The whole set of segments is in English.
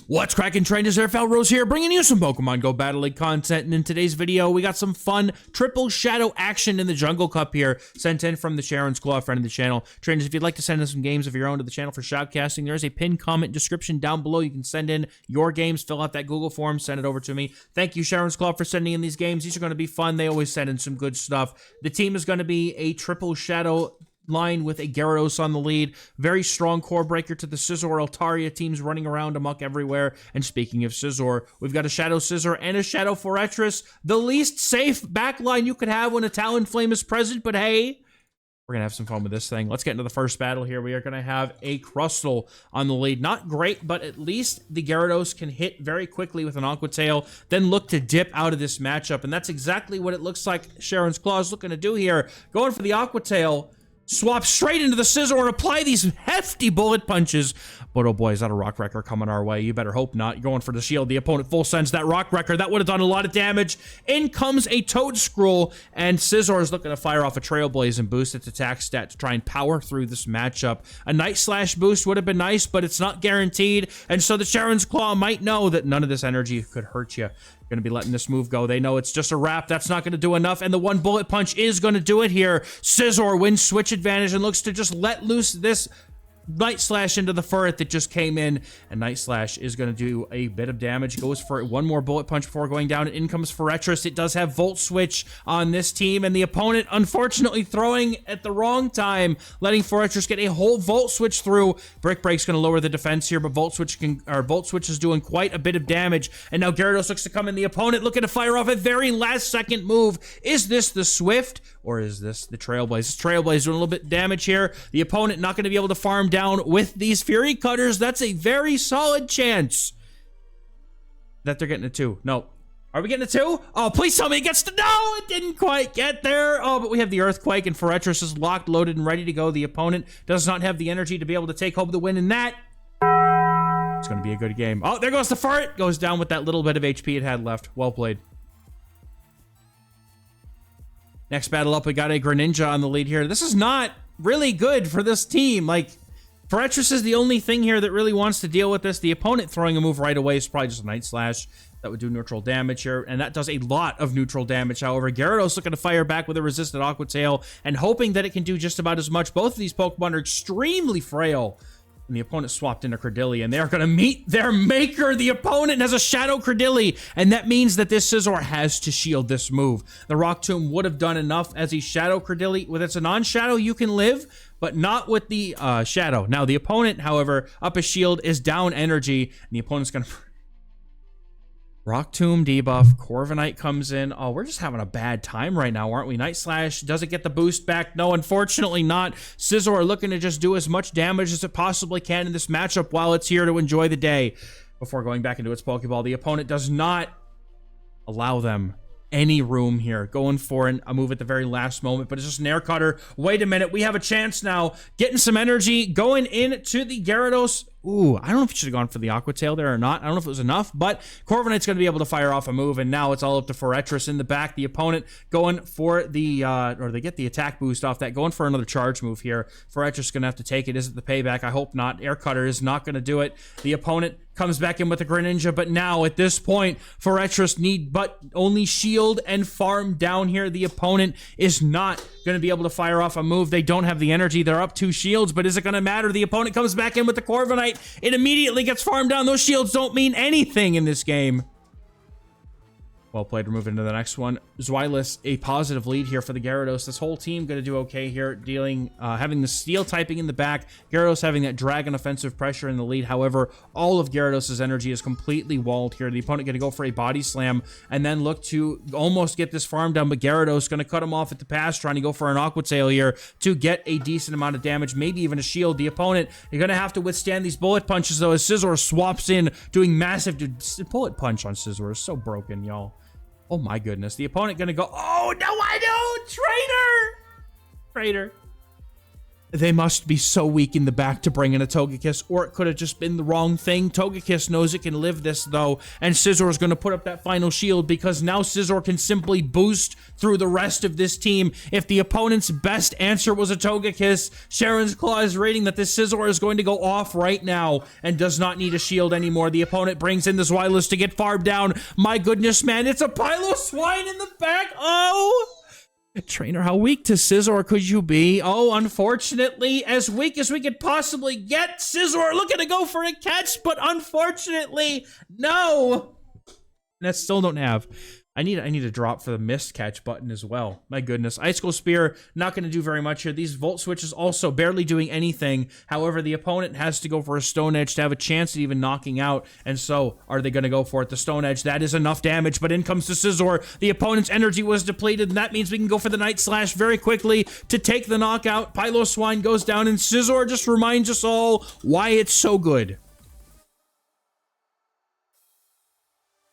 What's cracking, trainers? XehrFelrose here, bringing you some Pokemon GO Battle League content. And in today's video, we got some fun triple shadow action in the Jungle Cup here, sent in from the Sharon's Claw, friend of the channel. Trainers, if you'd like to send in some games of your own to the channel for Shoutcasting, there's a pinned comment description down below. You can send in your games, fill out that Google form, send it over to me. Thank you, Sharon's Claw, for sending in these games. These are going to be fun. They always send in some good stuff. The team is going to be a triple shadow line with a Gyarados on the lead. Very strong core breaker to the Scizor Altaria teams running around amok everywhere. And speaking of Scizor, we've got a Shadow Scizor and a Shadow Forretress. The least safe backline you could have when a Talonflame is present, but hey, we're going to have some fun with this thing. Let's get into the first battle here. We are going to have a Crustle on the lead. Not great, but at least the Gyarados can hit very quickly with an Aqua Tail, then look to dip out of this matchup. And that's exactly what it looks like Sharon's Claw is looking to do here. Going for the Aqua Tail. Swap straight into the Scizor and apply these hefty bullet punches. But oh boy, is that a Rock Wrecker coming our way? You better hope not. You're going for the shield. The opponent full sends that Rock Wrecker. That would have done a lot of damage. In comes a Toad Scroll, and Scizor is looking to fire off a Trailblaze and boost its attack stat to try and power through this matchup. A Night Slash boost would have been nice, but it's not guaranteed. And so the Sharon's Claw might know that none of this energy could hurt you. Going to be letting this move go. They know it's just a wrap. That's not going to do enough, and the one bullet punch is going to do it here. Scizor wins switch advantage and looks to just let loose this Night Slash into the Furret that just came in, and Night Slash is going to do a bit of damage. Goes for one more bullet punch before going down, and in comes Forretress. It does have Volt Switch on this team, and the opponent unfortunately throwing at the wrong time, letting Forretress get a whole Volt Switch through. Brick Break's going to lower the defense here, but Volt Switch is doing quite a bit of damage, and now Gyarados looks to come in. The opponent looking to fire off a very last second move. Is this the Swift, or is this the Trailblaze? This Trailblaze doing a little bit of damage here. The opponent not going to be able to farm down with these Fury Cutters. That's a very solid chance that they're getting a 2. No. Are we getting a 2? Oh, please tell me it gets to... No, it didn't quite get there. Oh, but we have the Earthquake, and Forretress is locked, loaded, and ready to go. The opponent does not have the energy to be able to take home the win in that. It's going to be a good game. Oh, there goes the Furret. Goes down with that little bit of HP it had left. Well played. Next battle up, we got a Greninja on the lead here. This is not really good for this team. Like, Forretress is the only thing here that really wants to deal with this. The opponent throwing a move right away is probably just a Night Slash. That would do neutral damage here, and that does a lot of neutral damage. However, Gyarados looking to fire back with a resisted Aqua Tail and hoping that it can do just about as much. Both of these Pokemon are extremely frail. And the opponent swapped into Credilli, and they're going to meet their maker. The opponent has a Shadow Credilli, and that means that this Scizor has to shield this move. The Rock Tomb would have done enough as a Shadow Credilli. With its a non-Shadow, you can live, but not with the Shadow. Now, the opponent, however, up a shield is down energy, and the opponent's going to... Rock Tomb debuff, Corviknight comes in. Oh, we're just having a bad time right now, aren't we? Night Slash, does it get the boost back? No, unfortunately not. Scizor looking to just do as much damage as it possibly can in this matchup while it's here to enjoy the day. Before going back into its Pokeball, the opponent does not allow them any room here. Going for a move at the very last moment, but it's just an Air Cutter. Wait a minute, we have a chance now. Getting some energy, going into the Gyarados. Ooh, I don't know if you should have gone for the Aqua Tail there or not. I don't know if it was enough, but Corviknight's going to be able to fire off a move, and now it's all up to Forretress in the back. The opponent going for the, or they get the attack boost off that, going for another charge move here. Forretress going to have to take it. Is it the payback? I hope not. Air Cutter is not going to do it. The opponent comes back in with the Greninja, but now at this point, Forretress need but only shield and farm down here. The opponent is not going to be able to fire off a move. They don't have the energy. They're up 2 shields, but is it going to matter? The opponent comes back in with the Corviknight. It immediately gets farmed down. Those shields don't mean anything in this game. Well played. We're moving to the next one. Zweilous, a positive lead here for the Gyarados. This whole team going to do okay here, dealing, having the Steel typing in the back. Gyarados having that Dragon offensive pressure in the lead. However, all of Gyarados' energy is completely walled here. The opponent going to go for a Body Slam and then look to almost get this farm done, but Gyarados going to cut him off at the pass, trying to go for an Aqua Tail here to get a decent amount of damage, maybe even a shield. The opponent, you're going to have to withstand these bullet punches, though, as Scizor swaps in, doing massive... Bullet punch on Scizor is so broken, y'all. Oh my goodness. The opponent gonna go, oh no, I don't! Traitor! Traitor. They must be so weak in the back to bring in a Togekiss, or it could have just been the wrong thing. Togekiss knows it can live this, though, and Scizor is going to put up that final shield because now Scizor can simply boost through the rest of this team. If the opponent's best answer was a Togekiss, Sharon's Claw is rating that this Scizor is going to go off right now and does not need a shield anymore. The opponent brings in the Zweilous to get farmed down. My goodness, man, it's a Piloswine in the back. Oh! Trainer, how weak to Scizor could you be? Oh, unfortunately, as weak as we could possibly get. Scizor looking to go for a catch, but unfortunately, no. And I still don't have. I need a drop for the missed catch button as well. My goodness. Icicle Spear, not going to do very much here. These Volt Switches also barely doing anything. However, the opponent has to go for a Stone Edge to have a chance at even knocking out. And so, are they going to go for it? The Stone Edge, that is enough damage, but in comes the Scizor. The opponent's energy was depleted, and that means we can go for the Night Slash very quickly to take the knockout. Piloswine goes down, and Scizor just reminds us all why it's so good.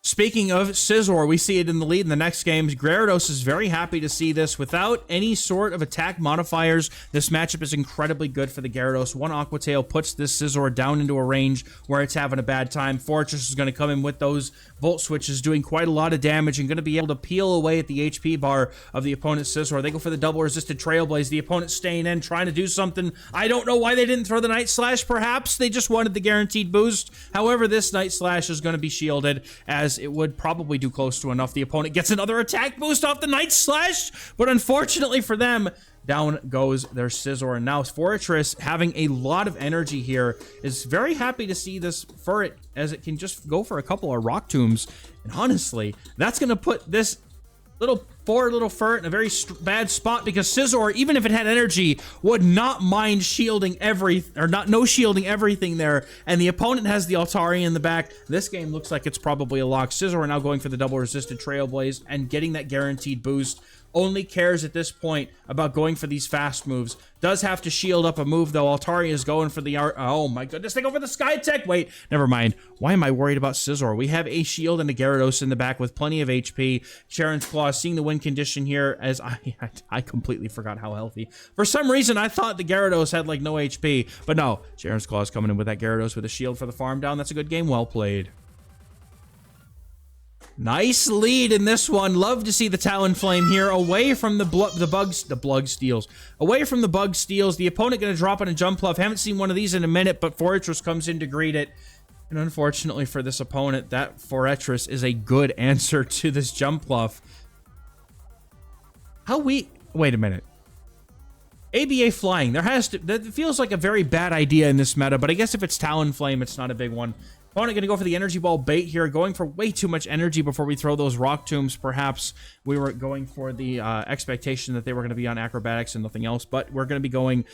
Speaking of Scizor, we see it in the lead in the next games. Gyarados is very happy to see this. Without any sort of attack modifiers, this matchup is incredibly good for the Gyarados. One Aqua Tail puts this Scizor down into a range where it's having a bad time. Forretress is going to come in with those Volt Switches, doing quite a lot of damage and going to be able to peel away at the HP bar of the opponent's Scizor. They go for the double resisted Trailblaze. The opponent staying in, trying to do something. I don't know why they didn't throw the Night Slash. Perhaps they just wanted the guaranteed boost. However, this Night Slash is going to be shielded, as it would probably do close to enough. The opponent gets another attack boost off the Night Slash, but unfortunately for them, down goes their Scizor. And now Forretress, having a lot of energy here, is very happy to see this Furret, as it can just go for a couple of Rock Tombs. And honestly, that's going to put this poor little Furret in a very bad spot, because Scizor, even if it had energy, would not mind shielding no shielding everything there. And the opponent has the Altaria in the back. This game looks like it's probably a lock. Scizor now going for the double resisted Trailblaze and getting that guaranteed boost. Only cares at this point about going for these fast moves. Does have to shield up a move, though. Altaria is going for the oh my goodness, they go for the Sky Tech. Wait, never mind. Why am I worried about Scizor? We have a shield and a Gyarados in the back with plenty of HP. Sharon's Claw seeing the win condition here, as I completely forgot how healthy. For some reason, I thought the Gyarados had like no HP, but no. Sharon's Claw is coming in with that Gyarados with a shield for the farm down. That's a good game. Well played. Nice lead in this one. Love to see the Talonflame here away from the Bug Steals. Away from the Bug Steals. The opponent going to drop on a Jump Bluff. Haven't seen one of these in a minute, but Forretress comes in to greet it. And unfortunately for this opponent, that Forretress is a good answer to this Jump Bluff. How weak? Wait a minute. ABA Flying. That feels like a very bad idea in this meta, but I guess if it's Talonflame, it's not a big one. Opponent going to go for the Energy Ball bait here, going for way too much energy before we throw those Rock Tombs. Perhaps we were going for the expectation that they were going to be on Acrobatics and nothing else, but we're going to be going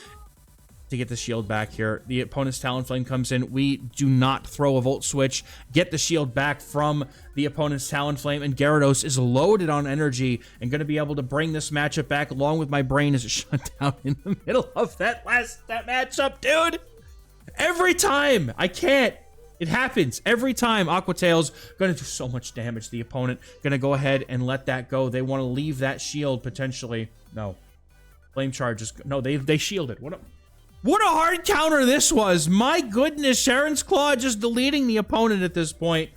to get the shield back here. The opponent's Talonflame comes in. We do not throw a Volt Switch. Get the shield back from the opponent's Talonflame, and Gyarados is loaded on energy and going to be able to bring this matchup back, along with my brain as it shut down in the middle of that matchup, dude. Every time. I can't. It happens every time. Aqua Tail's going to do so much damage. The opponent going to go ahead and let that go. They want to leave that shield potentially. No. Flame Charge is... No, they shielded. What a hard counter this was. My goodness. Sharon's Claw just deleting the opponent at this point.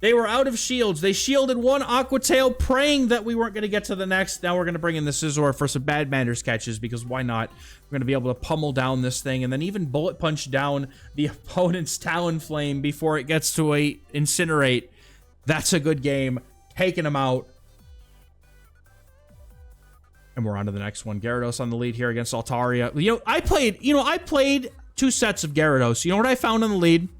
They were out of shields. They shielded one Aqua Tail, praying that we weren't going to get to the next. Now we're going to bring in the Scizor for some bad manners catches, because why not? We're going to be able to pummel down this thing and then even bullet punch down the opponent's Talonflame before it gets to a Incinerate. That's a good game. Taking him out. And we're on to the next one. Gyarados on the lead here against Altaria. I played 2 sets of Gyarados. You know what I found on the lead?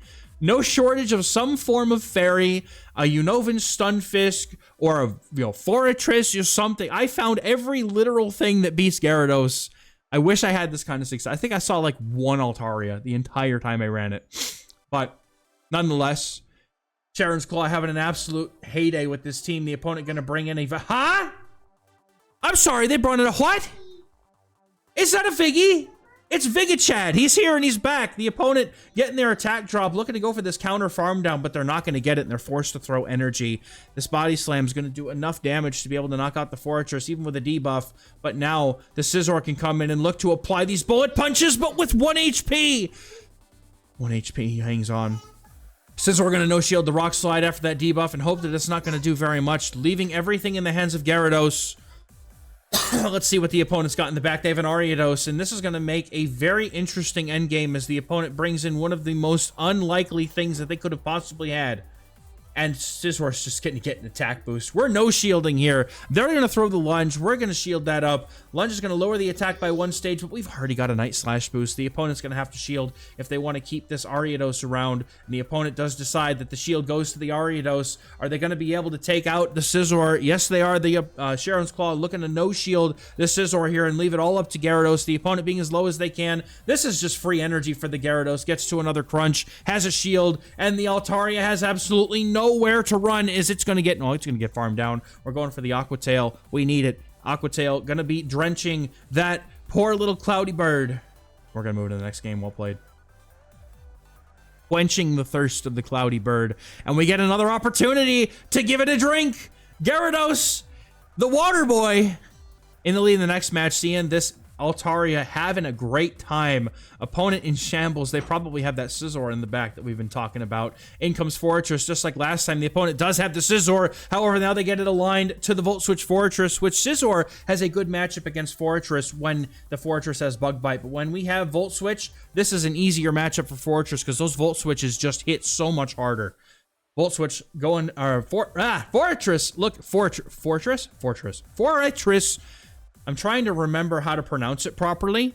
No shortage of some form of fairy, a Unova Stunfisk, or a Forretress or something. I found every literal thing that beats Gyarados. I wish I had this kind of success. I think I saw like one Altaria the entire time I ran it. But nonetheless, Sharon's Claw having an absolute heyday with this team. The opponent going to bring in a... Huh? I'm sorry, they brought in a what? Is that a Figgy? It's Vigachad. He's here and he's back. The opponent getting their attack drop, looking to go for this counter farm down, but they're not going to get it, and they're forced to throw energy. This body slam is going to do enough damage to be able to knock out the Forretress, even with a debuff. But now the Scizor can come in and look to apply these bullet punches, but with 1 HP. 1 HP, he hangs on. Scizor going to no-shield the Rock Slide after that debuff and hope that it's not going to do very much, leaving everything in the hands of Gyarados. Let's see what the opponent's got in the back. They have an Ariados, and this is going to make a very interesting endgame as the opponent brings in one of the most unlikely things that they could have possibly had. And Scizor's just getting an attack boost. We're no shielding here. They're going to throw the lunge. We're going to shield that up. Lunge is going to lower the attack by 1 stage, but we've already got a Night Slash boost. The opponent's going to have to shield if they want to keep this Ariados around. And the opponent does decide that the shield goes to the Ariados. Are they going to be able to take out the Scizor? Yes, they are. The Sharon's Claw looking to no shield the Scizor here and leave it all up to Gyarados. The opponent being as low as they can. This is just free energy for the Gyarados. Gets to another crunch, has a shield, and the Altaria has absolutely nowhere to run. Is it's going to get... No, it's going to get farmed down. We're going for the Aqua Tail. We need it. Aqua Tail going to be drenching that poor little cloudy bird. We're going to move to the next game. Well played. Quenching the thirst of the cloudy bird. And we get another opportunity to give it a drink. Gyarados, the water boy, in the lead in the next match. Seeing this Altaria having a great time. Opponent in shambles. They probably have that Scizor in the back that we've been talking about. In comes Forretress, just like last time. The opponent does have the Scizor. However, now they get it aligned to the Volt Switch Forretress, which Scizor has a good matchup against Forretress when the Forretress has Bug Bite. But when we have Volt Switch, this is an easier matchup for Forretress because those Volt Switches just hit so much harder. Volt Switch going, Forretress, look, Forretress. I'm trying to remember how to pronounce it properly.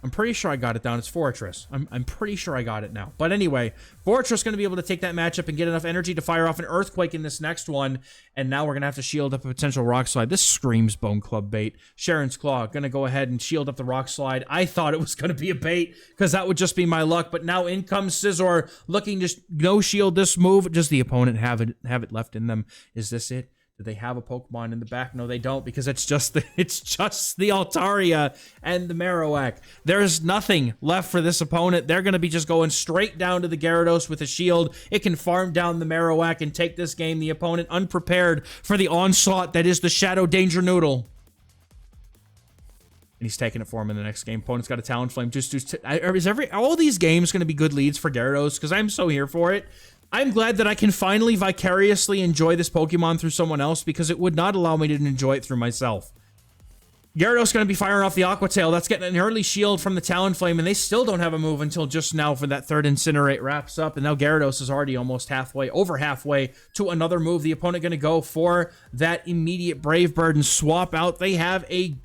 I'm pretty sure I got it down. It's Forretress. I'm pretty sure I got it now. But anyway, Forretress going to be able to take that matchup and get enough energy to fire off an Earthquake in this next one. And now we're going to have to shield up a potential Rock Slide. This screams Bone Club bait. Sharon's Claw going to go ahead and shield up the Rock Slide. I thought it was going to be a bait because that would just be my luck. But now in comes Scizor looking to no shield this move. Does the opponent have it left in them? Is this it? Do they have a Pokemon in the back? No, they don't, because it's just the Altaria and the Marowak. There's nothing left for this opponent. They're going to be just going straight down to the Gyarados with a shield. It can farm down the Marowak and take this game. The opponent unprepared for the onslaught that is the Shadow Danger Noodle. And he's taking it for him in the next game. Opponent's got a Talonflame. Is all these games going to be good leads for Gyarados? Because I'm so here for it. I'm glad that I can finally vicariously enjoy this Pokemon through someone else because it would not allow me to enjoy it through myself. Gyarados going to be firing off the Aqua Tail. That's getting an early shield from the Talonflame, and they still don't have a move until just now for that third Incinerate wraps up. And now Gyarados is already almost over halfway to another move. The opponent going to go for that immediate Brave Bird and swap out. They have a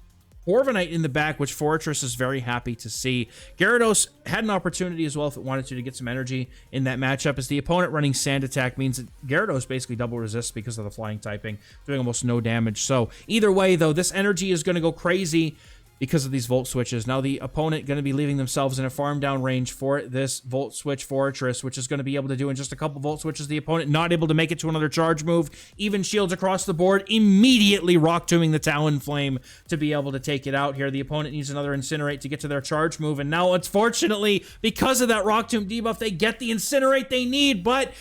Corviknight in the back, which Forretress is very happy to see. Gyarados had an opportunity as well if it wanted to get some energy in that matchup, as the opponent running Sand Attack means that Gyarados basically double resists because of the flying typing, doing almost no damage. So either way, though, this energy is going to go crazy because of these Volt Switches. Now the opponent going to be leaving themselves in a farm down range for this Volt Switch Forretress, which is going to be able to do in just a couple Volt Switches. The opponent not able to make it to another charge move. Even shields across the board, immediately Rock Tombing the Talonflame to be able to take it out here. The opponent needs another Incinerate to get to their charge move, and now unfortunately, because of that Rock Tomb debuff, they get the Incinerate they need, but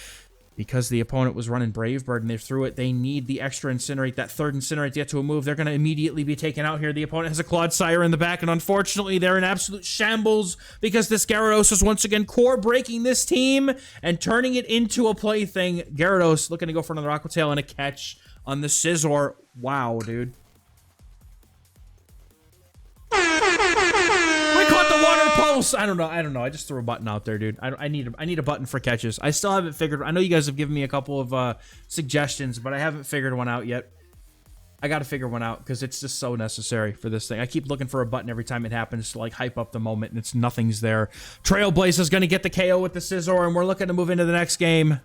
because the opponent was running Brave Bird and they threw it, they need the extra Incinerate, that third Incinerate to get to a move. They're going to immediately be taken out here. The opponent has a Clodsire in the back, and unfortunately, they're in absolute shambles because this Gyarados is once again core breaking this team and turning it into a plaything. Gyarados looking to go for another Aqua Tail and a catch on the Scizor. Wow, dude. I don't know. I just threw a button out there, dude. I need a button for catches. I still haven't figured. I know you guys have given me a couple of suggestions, but I haven't figured one out yet. I got to figure one out because it's just so necessary for this thing. I keep looking for a button every time it happens to like hype up the moment, and nothing's there. Trailblaze is going to get the KO with the Scizor, and we're looking to move into the next game.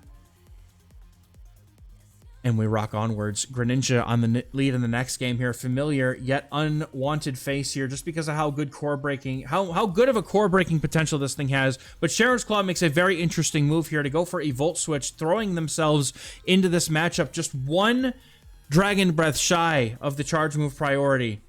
And we rock onwards. Greninja on the lead in the next game here. Familiar yet unwanted face here just because of how good core breaking, how good of a core breaking potential this thing has. But Sharon's Claw makes a very interesting move here to go for a Volt Switch, throwing themselves into this matchup just one Dragon Breath shy of the charge move priority.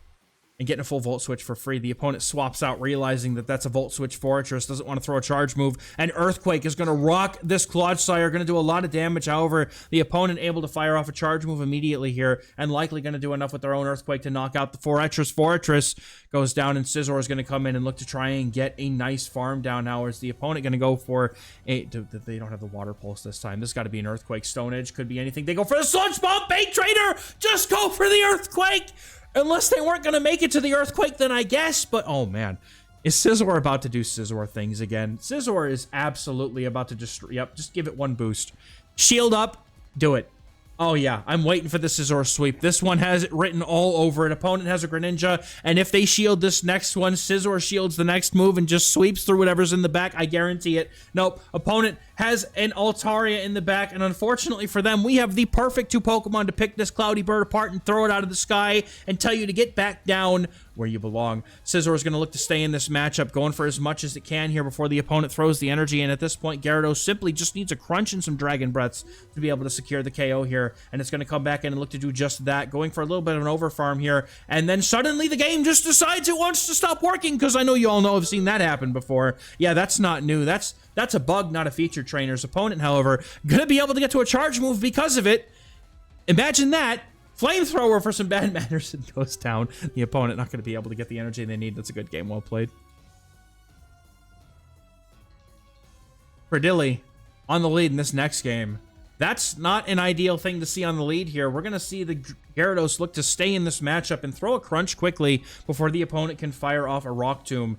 and getting a full Volt Switch for free. The opponent swaps out, realizing that that's a Volt Switch Forretress, doesn't want to throw a charge move, and Earthquake is going to rock this Clodsire, going to do a lot of damage. However, the opponent able to fire off a charge move immediately here, and likely going to do enough with their own Earthquake to knock out the Forretress. Forretress goes down, and Scizor is going to come in and look to try and get a nice farm down now. Is the opponent going to go for a... They don't have the Water Pulse this time. This has got to be an Earthquake. Stone Edge could be anything. They go for the Sludge Bomb. Bait Trader! Just go for the Earthquake! Unless they weren't going to make it to the Earthquake, then I guess. But, oh, man. Is Scizor about to do Scizor things again? Scizor is absolutely about to just... Yep, just give it one boost. Shield up. Do it. Oh, yeah. I'm waiting for the Scizor sweep. This one has it written all over it. Opponent has a Greninja, and if they shield this next one, Scizor shields the next move and just sweeps through whatever's in the back. I guarantee it. Nope. Opponent has an Altaria in the back, and unfortunately for them, we have the perfect 2 Pokemon to pick this Cloudy Bird apart and throw it out of the sky and tell you to get back down where you belong. Scizor is going to look to stay in this matchup, going for as much as it can here before the opponent throws the energy, and at this point, Gyarados simply just needs a crunch and some Dragon Breaths to be able to secure the KO here, and it's going to come back in and look to do just that, going for a little bit of an overfarm here, and then suddenly the game just decides it wants to stop working, because I know you all know I've seen that happen before. Yeah, that's not new. That's a bug, not a feature. Trainer's opponent, however, going to be able to get to a charge move because of it. Imagine that. Flamethrower for some bad manners and goes down. The opponent not going to be able to get the energy they need. That's a good game. Well played. Credilli on the lead in this next game. That's not an ideal thing to see on the lead here. We're going to see the Gyarados look to stay in this matchup and throw a crunch quickly before the opponent can fire off a Rock Tomb.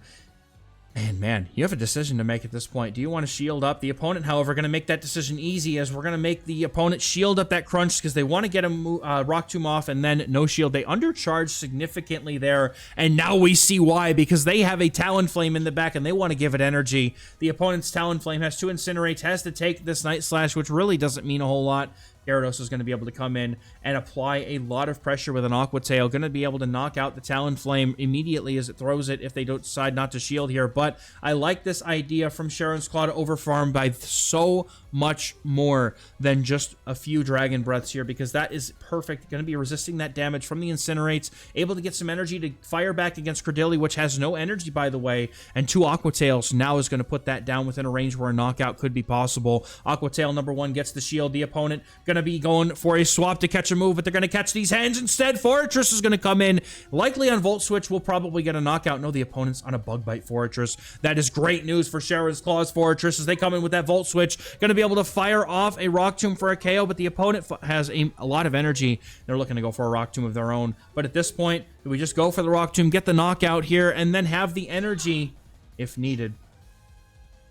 And man, you have a decision to make at this point. Do you want to shield up? The opponent, however, going to make that decision easy, as we're going to make the opponent shield up that crunch because they want to get a Rock Tomb off and then no shield. They undercharge significantly there, and now we see why, because they have a Talonflame in the back and they want to give it energy. The opponent's Talonflame has 2 Incinerates, has to take this Night Slash, which really doesn't mean a whole lot. Gyarados is going to be able to come in and apply a lot of pressure with an Aqua Tail. Going to be able to knock out the Talonflame immediately as it throws it if they don't decide not to shield here. But I like this idea from Sharon's Claw to overfarm by so much more than just a few Dragon Breaths here, because that is perfect. Going to be resisting that damage from the Incinerates. Able to get some energy to fire back against Credilli, which has no energy, by the way. And 2 Aqua Tails now is going to put that down within a range where a knockout could be possible. Aqua Tail number 1 gets the shield. The opponent going to be going for a swap to catch a move, but they're going to catch these hands instead. Forretress is going to come in, likely on Volt Switch. Will probably get a knockout. No, the opponent's on a Bug Bite Forretress. That is great news for Sharon's Claws Forretress as they come in with that Volt Switch. Going to be able to fire off a Rock Tomb for a KO, but the opponent has a lot of energy. They're looking to go for a Rock Tomb of their own, but at this point, do we just go for the Rock Tomb, get the knockout here, and then have the energy, if needed,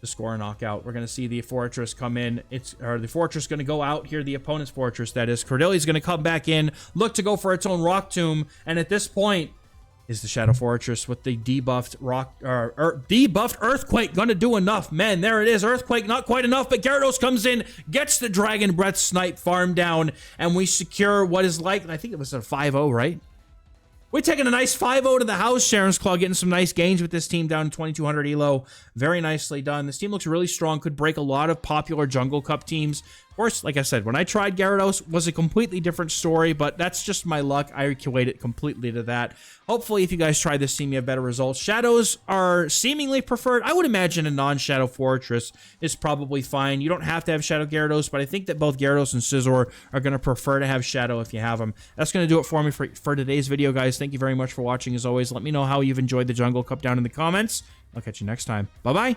to score a knockout? We're going to see the Forretress come in. The Forretress going to go out here. The opponent's Forretress, that is. Credilli's going to come back in, look to go for its own Rock Tomb, and at this point, is the Shadow Forretress with the debuffed debuffed Earthquake going to do enough? Man, there it is. Earthquake, not quite enough, but Gyarados comes in, gets the Dragon Breath snipe farm down, and we secure what is like, I think it was a 5-0, right? We're taking a nice 5-0 to the house. Sharon's Claw getting some nice gains with this team down in 2200 elo. Very nicely done. This team looks really strong. Could break a lot of popular Jungle Cup teams. Of course, like I said, when I tried Gyarados, was a completely different story, but that's just my luck. I equate it completely to that. Hopefully, if you guys try this team, you have better results. Shadows are seemingly preferred. I would imagine a non-Shadow Forretress is probably fine. You don't have to have Shadow Gyarados, but I think that both Gyarados and Scizor are going to prefer to have Shadow if you have them. That's going to do it for me for today's video, guys. Thank you very much for watching. As always, let me know how you've enjoyed the Jungle Cup down in the comments. I'll catch you next time. Bye-bye.